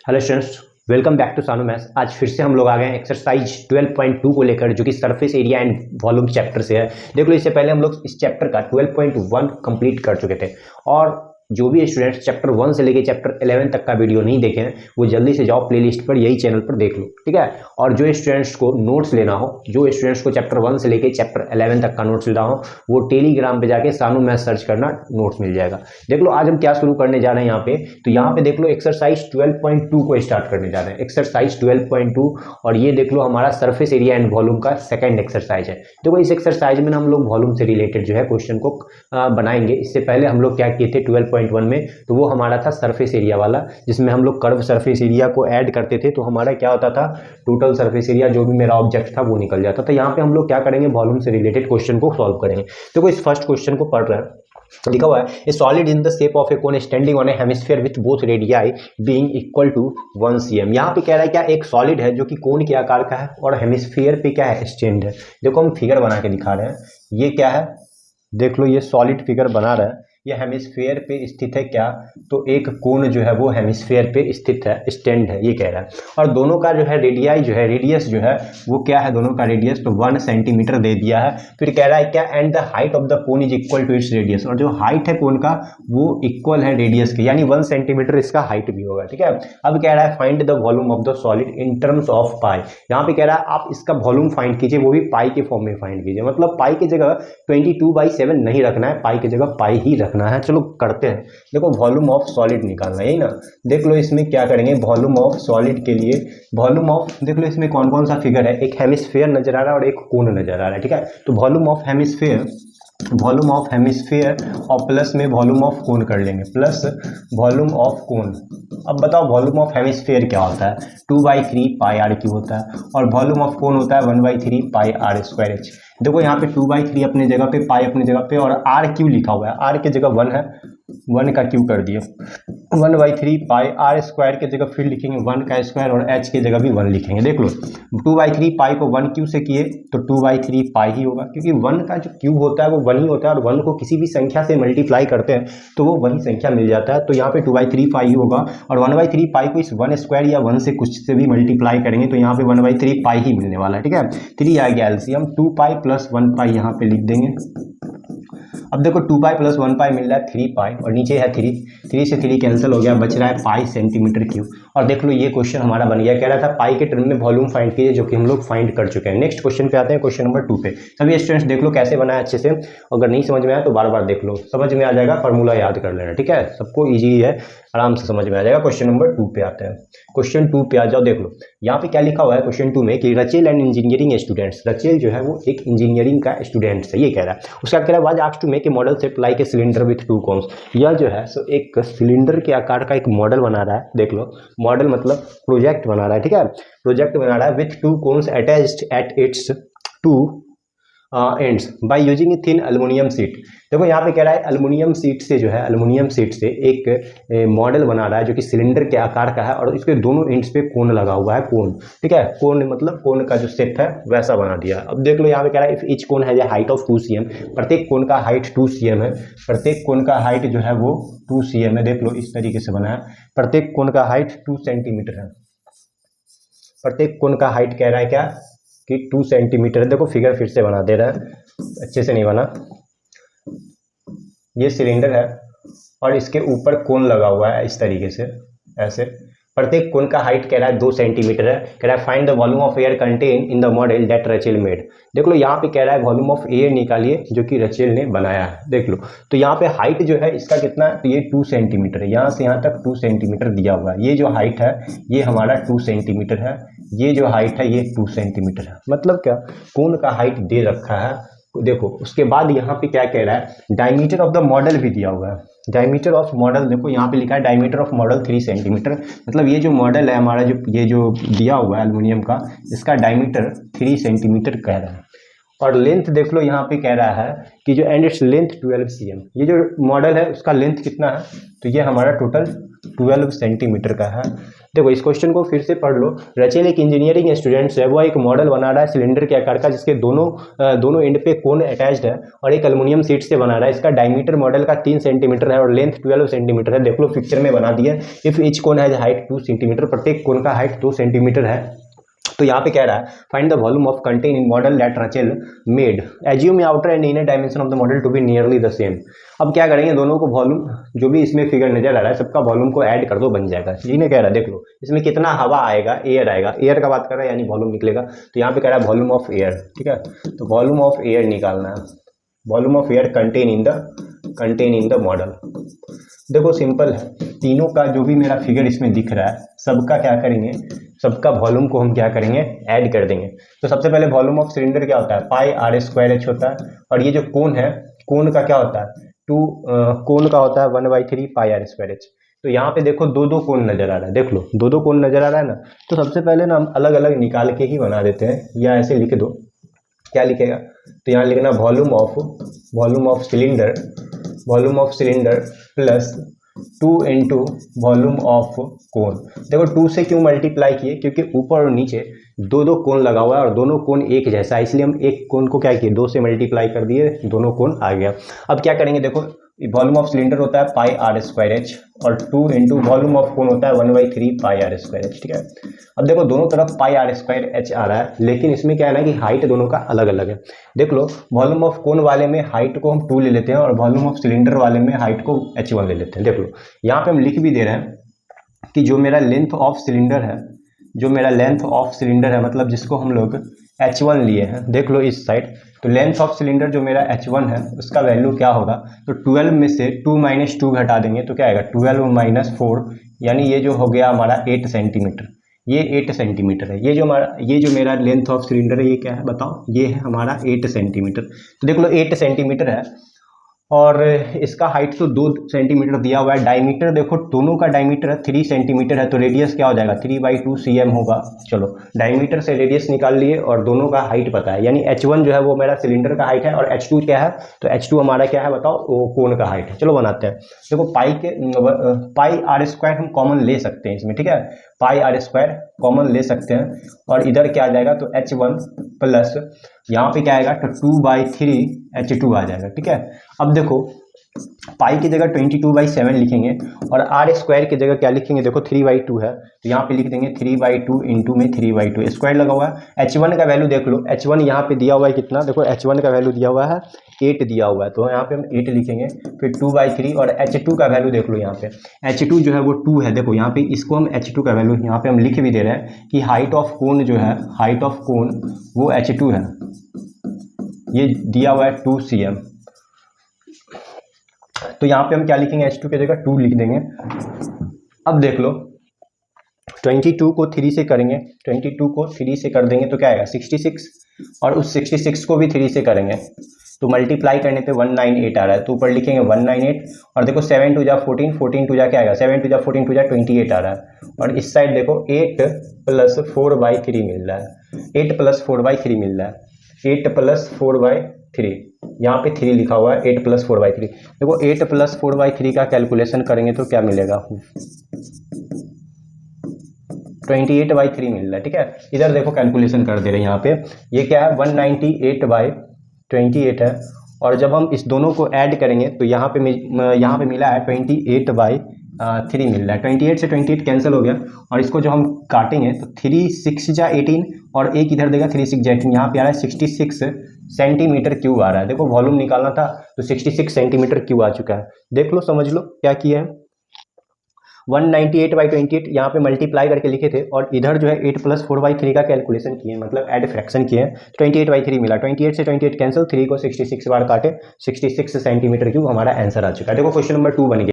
Hello students, welcome back to Sanu maths. आज फिर से हम लोग आ गए हैं एक्सरसाइज 12.2 को लेकर, जो कि surface area and volume chapter से है। देख लो, इससे पहले हम लोग इस चैप्टर का 12.1 कंप्लीट कर चुके थे। और जो भी स्टूडेंट्स चैप्टर 1 से लेके चैप्टर 11 तक का वीडियो नहीं देखे हैं, वो जल्दी से जाओ प्लेलिस्ट पर, यही चैनल पर देख लो, ठीक है। और जो स्टूडेंट्स को नोट्स लेना हो, जो स्टूडेंट्स को चैप्टर 1 से लेके चैप्टर 11 तक का नोट्स लेना हो, वो टेलीग्राम पे जाके सानू मैथ्स सर्च करना, नोट्स मिल जाएगा। देख लो, आज हम क्या शुरू करने जा रहे हैं यहाँ पे। तो यहाँ पे देख लो, एक्सरसाइज 12.2 को स्टार्ट करने जा रहे हैं, एक्सरसाइज 12.2। और ये देख लो, हमारा सरफेस एरिया एंड वॉल्यूम का सेकंड एक्सरसाइज है। देखो, इस एक्सरसाइज में हम लोग वॉल्यूम से रिलेटेड जो है क्वेश्चन को बनाएंगे। इससे पहले हम लोग क्या किए थे 12.1 में, तो वो हमारा था सरफेस एरिया वाला, जिसमें हम लोग कर्व सरफेस एरिया को ऐड करते थे। तो हमारा क्या होता था, टोटल सरफेस एरिया जो भी मेरा ऑब्जेक्ट था वो निकल जाता था। यहाँ पे हम लोग क्या करेंगे, वॉल्यूम से रिलेटेड क्वेश्चन को सॉल्व करेंगे। देखो, इस फर्स्ट क्वेश्चन को पढ़ रहे हैं, लिखा हुआ है a solid in the shape of a cone standing on a hemisphere with both radii being equal to 1 cm। यहाँ पे कह रहा है क्या, एक सॉलिड है जो कि कोन के आकार का है और हेमिस्फीयर पे क्या है, स्टैंड है। देखो, हम फिगर बना के दिखा रहे हैं। ये क्या है, देख लो, ये सॉलिड फिगर बना रहा है। ये हेमिस्फीयर पे स्थित है क्या, तो एक कोन जो है वो हेमिस्फीयर पे स्थित है, स्टैंड है, ये कह रहा है। और दोनों का जो है रेडियाई जो है, रेडियस जो है वो क्या है, दोनों का रेडियस तो 1 सेंटीमीटर दे दिया है। फिर कह रहा है क्या, and the height of the cone is equal to its radius. और जो हाइट है कोन का वो इक्वल है रेडियस के, यानी 1 सेंटीमीटर इसका हाइट भी होगा, ठीक है। अब कह रहा है find the volume of the solid in terms of pi. यहाँ पे कह रहा है आप इसका वॉल्यूम फाइंड कीजिए, वो भी पाई के फॉर्म में फाइंड कीजिए। मतलब पाई की जगह 22/7 नहीं रखना है, पाई की जगह पाई ही रखना है। चलो करते हैं। देखो, वॉल्यूम ऑफ सॉलिड निकालना है, यही ना। देख लो, इसमें क्या करेंगे, वॉल्यूम ऑफ सॉलिड के लिए वॉल्यूम ऑफ, देख लो इसमें कौन कौन सा फिगर है, एक हेमिस्फीयर नजर आ रहा है और एक कोन नजर आ रहा है, ठीक है। तो volume of hemisphere, volume of hemisphere और प्लस में वॉल्यूम ऑफ कोन कर लेंगे, प्लस वॉल्यूम ऑफ कोन। अब बताओ, वॉल्यूम ऑफ हेमिस्फीयर क्या होता है, 2/3 पाई आर क्यू होता है। और वॉल्यूम ऑफ कोन होता है 1/3 पाई आर स्क्वायर एच। देखो, यहाँ पे 2/3 अपने जगह पे, पाई अपने जगह पे, और आर क्यू लिखा हुआ है। आर की जगह 1 है, 1 का क्यू कर दिए। 1/3 पाई आर स्क्वायर की जगह फिर लिखेंगे 1 का स्क्वायर, और एच की जगह भी 1 लिखेंगे। देख लो, 2/3 पाई को 1 क्यू से किए तो 2/3 पाई ही होगा, क्योंकि 1 का जो क्यूब होता है वो 1 ही होता है, और 1 को किसी भी संख्या से मल्टीप्लाई करते हैं तो वो वही संख्या मिल जाता है। तो यहाँ पे 2/3 पाई ही होगा। और 1/3 पाई को इस 1 स्क्वायर या 1 से कुछ से भी मल्टीप्लाई करेंगे तो यहाँ पे 1/3 पाई ही मिलने वाला है, ठीक है। 3 आ गया एलसीएम, 2 पाई प्लस 1 पाई यहाँ पे लिख देंगे। अब देखो, 2 पाई प्लस 1 पाई मिल रहा है 3 पाई, और नीचे है 3 से 3 कैंसिल हो गया, बच रहा है पाई सेंटीमीटर क्यूब। और देख लो, ये क्वेश्चन हमारा बन गया। कह रहा था पाई के टर्म में वॉल्यूम फाइंड कीजिए, जो कि हम लोग फाइंड कर चुके हैं। नेक्स्ट क्वेश्चन पे आते हैं, क्वेश्चन नंबर 2 पे। सभी स्टूडेंट्स देख लो कैसे बनाया अच्छे से। अगर नहीं समझ में आया तो बार बार देख लो, समझ में आ जाएगा, फॉर्मूला याद कर लेना, ठीक है। सबको ईजी है, आराम से समझ में आ जाएगा। क्वेश्चन नंबर 2 पे आते हैं। क्वेश्चन 2 पे आ जाओ। देख लो, यहाँ पे क्या लिखा हुआ है क्वेश्चन 2 में कि Rachel and engineering students. Rachel जो है वो एक इंजीनियरिंग का स्टूडेंट है, ये कह रहा है। उसका कह रहा है was asked to make a model shape like a cylinder with 2 cones. यह जो है सो एक सिलेंडर के आकार का एक मॉडल बना रहा है। देख लो, मॉडल मतलब प्रोजेक्ट बना रहा है, ठीक है। प्रोजेक्ट बना रहा है with 2 cones attached at its 2 ends by using a thin aluminium sheet. देखो, यहाँ पे कह रहा है एल्युमिनियम सीट से जो है, एल्युमिनियम सीट से एक मॉडल बना रहा है जो कि सिलेंडर के आकार का है, और इसके दोनों एंड्स पे कोन लगा हुआ है, कोन, ठीक है। कोन मतलब कोन का जो शेप है वैसा बना दिया। अब देख लो, यहाँ पे कह रहा है इफ ईच कोन है हाइट ऑफ 2 cm। प्रत्येक कोन का हाइट 2 cm है। प्रत्येक कोन का हाइट जो है वो 2 cm है। देख लो, इस तरीके से बना है। प्रत्येक कोन का हाइट 2 सेंटीमीटर है। प्रत्येक कोन का हाइट कह रहा है क्या कि 2 सेंटीमीटर है। देखो, फिगर फिर से बना दे रहा है, अच्छे से नहीं बना। ये सिलेंडर है और इसके ऊपर कोन लगा हुआ है इस तरीके से, ऐसे। प्रत्येक कोन का हाइट कह रहा है 2 सेंटीमीटर है। कह रहा है find the volume of air contain in the model that Rachel made. देख लो, यहाँ पे कह रहा है वॉल्यूम ऑफ एयर निकालिए जो कि रचेल ने बनाया है। देख लो, तो यहाँ पे हाइट जो है इसका कितना है, तो ये 2 सेंटीमीटर है। यहाँ से यहाँ तक 2 सेंटीमीटर दिया हुआ है। ये जो हाइट है ये हमारा 2 सेंटीमीटर है। ये जो हाइट है ये 2 सेंटीमीटर है। मतलब क्या, कोन का हाइट दे रखा है। देखो, उसके बाद यहाँ पे क्या कह रहा है, डायमीटर ऑफ द मॉडल भी दिया हुआ है। डायमीटर ऑफ मॉडल, देखो यहाँ पे लिखा है डायमीटर ऑफ मॉडल 3 सेंटीमीटर। मतलब ये जो मॉडल है हमारा, जो ये जो दिया हुआ है एल्युमिनियम का, इसका डायमीटर 3 सेंटीमीटर कह रहा है। और लेंथ देख लो, यहाँ पे कह रहा है कि जो एंड इट्स लेंथ 12 cm। ये जो मॉडल है उसका लेंथ कितना है, तो ये हमारा टोटल 12 सेंटीमीटर का है। देखो इस क्वेश्चन को फिर से पढ़ लो। रचेल एक इंजीनियरिंग स्टूडेंट्स है, वो एक मॉडल बना रहा है सिलेंडर के आकार का, जिसके दोनों एंड पे कोन अटैच्ड है और एक एल्युमिनियम शीट से बना रहा है। इसका डायमीटर मॉडल का 3 सेंटीमीटर है और लेंथ 12 सेंटीमीटर है। देख लो पिक्चर में बना दिया। If each cone has height 2 centimetre, प्रत्येक कोन का हाइट 2 सेंटीमीटर है। तो यहाँ पे कह रहा है find the volume of contain in model that Rachel made, assume outer and inner dimension of the model to be nearly the same. अब क्या करेंगे, दोनों को वॉल्यूम जो भी इसमें फिगर नजर आ रहा है सबका वॉल्यूम को ऐड कर दो, बन जाएगा। इन्हें कह रहा है देख लो इसमें कितना हवा आएगा, एयर आएगा, एयर का बात कर रहा है यानी वॉल्यूम निकलेगा। तो यहाँ पे कह रहा है वॉल्यूम ऑफ एयर, ठीक है। तो वॉल्यूम ऑफ एयर निकालना है, volume of air contain in the model. देखो सिंपल है, तीनों का जो भी मेरा फिगर इसमें दिख रहा है सबका क्या करेंगे, सबका वॉल्यूम को हम क्या करेंगे, ऐड कर देंगे। तो सबसे पहले वॉल्यूम ऑफ सिलेंडर क्या होता है, पाई आर स्क्वायर एच होता है। और ये जो कोन है, कोन का क्या होता है, कोन का होता है 1/3 पाई आर स्क्वायर एच। तो यहाँ पे देखो दो दो कोन नजर आ रहा है, देख लो दो दो कोन नजर आ रहा है ना। तो सबसे पहले ना हम अलग अलग निकाल के ही बना देते हैं, या ऐसे लिख दो। क्या लिखेगा, तो यहाँ लिखना volume of cylinder plus 2 into volume of cone. देखो 2 से क्यों मल्टीप्लाई किए, क्योंकि ऊपर और नीचे दो दो कोन लगा हुआ है और दोनों कोन एक जैसा है, इसलिए हम एक कोन को क्या किए, 2 से मल्टीप्लाई कर दिए, दोनों कोन आ गया। अब क्या करेंगे, देखो वॉल्यूम ऑफ सिलेंडर होता है पाई आर स्क्वायर एच और 2 इंटू वॉल्यूम ऑफ कोन होता है 1/3 पाई आर स्क्वायर एच, ठीक है। अब देखो दोनों तरफ पाई आर स्क्वायर एच आ रहा है, लेकिन इसमें क्या है ना कि हाइट दोनों का अलग अलग है। देख लो वॉल्यूम ऑफ कोन वाले में हाइट को हम 2 ले लेते हैं और वॉल्यूम ऑफ सिलेंडर वाले में हाइट को h1 ले लेते हैं। देख लो यहाँ पे हम लिख भी दे रहे हैं कि जो मेरा लेंथ ऑफ सिलेंडर है, मतलब जिसको हम लोग h1 लिए हैं, देख लो इस साइड। तो लेंथ ऑफ सिलेंडर जो मेरा h1 है उसका वैल्यू क्या होगा, तो 12 में से 2 - 2 घटा देंगे तो क्या आएगा, 12 - 4, यानी ये जो हो गया हमारा 8 सेंटीमीटर। ये 8 सेंटीमीटर है। ये जो मेरा लेंथ ऑफ सिलेंडर है ये क्या है बताओ, ये है हमारा 8 सेंटीमीटर। तो देख लो 8 सेंटीमीटर है और इसका हाइट तो 2 सेंटीमीटर दिया हुआ है। डायमीटर देखो दोनों का डायमीटर है 3 सेंटीमीटर है, तो रेडियस क्या हो जाएगा, 3/2 cm होगा। चलो डायमीटर से रेडियस निकाल लिए और दोनों का हाइट पता है, यानी h1 जो है वो मेरा सिलेंडर का हाइट है और h2 क्या है, तो h2 हमारा क्या है बताओ, वो कोन का हाइट है। चलो बनाते हैं। देखो पाई आर स्क्वायर हम कॉमन ले सकते हैं इसमें, ठीक है, पाई आर स्क्वायर कॉमन ले सकते हैं और इधर क्या आ जाएगा, तो h1 प्लस यहाँ पे क्या आएगा, तो 2/3 h2 आ जाएगा, ठीक है। अब देखो पाई की जगह 22/7 लिखेंगे और आर स्क्वायर की जगह क्या लिखेंगे, देखो 3/2 है तो यहाँ पे लिख देंगे 3/2 इंटू में 3/2 स्क्वायर लगा हुआ है। h1 का वैल्यू देख लो, h1 यहाँ पे दिया हुआ है कितना, देखो h1 का वैल्यू दिया हुआ है 8 दिया हुआ है, तो यहाँ पे हम 8 लिखेंगे, फिर 2/3 और h2 का वैल्यू देख लो, यहाँ पे h2 जो है वो 2 है। देखो यहाँ पे इसको हम h2 का वैल्यू यहाँ पे हम लिख भी दे रहे हैं कि हाइट ऑफ कोन जो है, हाइट ऑफ कोन वो h2 है, ये दिया हुआ है 2 cm। तो यहाँ पे हम क्या लिखेंगे, h2 की जगह 2 लिख देंगे। अब देख लो 22 को 3 से करेंगे, 22 को 3 से कर देंगे तो क्या आएगा 66, और उस 66 को भी 3 से करेंगे तो मल्टीप्लाई करने पे 198 आ रहा है, तो ऊपर लिखेंगे 198 और देखो 7 2 जा 14, 14 2 जा क्या आएगा, 7 2 जा 14 2 जा 28 आ रहा है। और इस साइड देखो 8 + 4/3 मिल रहा है, 8 + 4/3 मिल रहा है, 8 + 4/3, यहाँ पे 3 लिखा हुआ है, 8 + 4/3। देखो 8 + 4/3 का कैलकुलेशन करेंगे तो क्या मिलेगा, 28/3 मिल रहा है, ठीक है। इधर देखो कैलकुलेशन कर दे रहे हैं, यहाँ पे ये क्या है 198/28 है, और जब हम इस दोनों को ऐड करेंगे तो यहाँ पे मिला है 28/3 मिल रहा है। 28 से 28 कैंसिल हो गया और इसको जो हम काटेंगे तो 3 6 जा 18 और एक इधर देगा 3 6 जा 18, यहाँ पे आ रहा है 66 सेंटीमीटर क्यूब आ रहा है। देखो वॉल्यूम निकालना था तो 66 सेंटीमीटर क्यूब आ चुका है। देख लो समझ लो क्या किया है, 198/28 यहाँ पे मल्टीप्लाई करके लिखे थे और इधर जो है 8 + 4/3 का कैलकुलेशन किए, मतलब ऐड फ्रैक्शन किए, 28/3 मिला। 28 से 28 कैंसिल, 3 को 66 बार काटे, 66 सेंटीमीटर क्यूब हमारा आंसर आ चुका है। देखो क्वेश्चन नंबर 2 बन गया।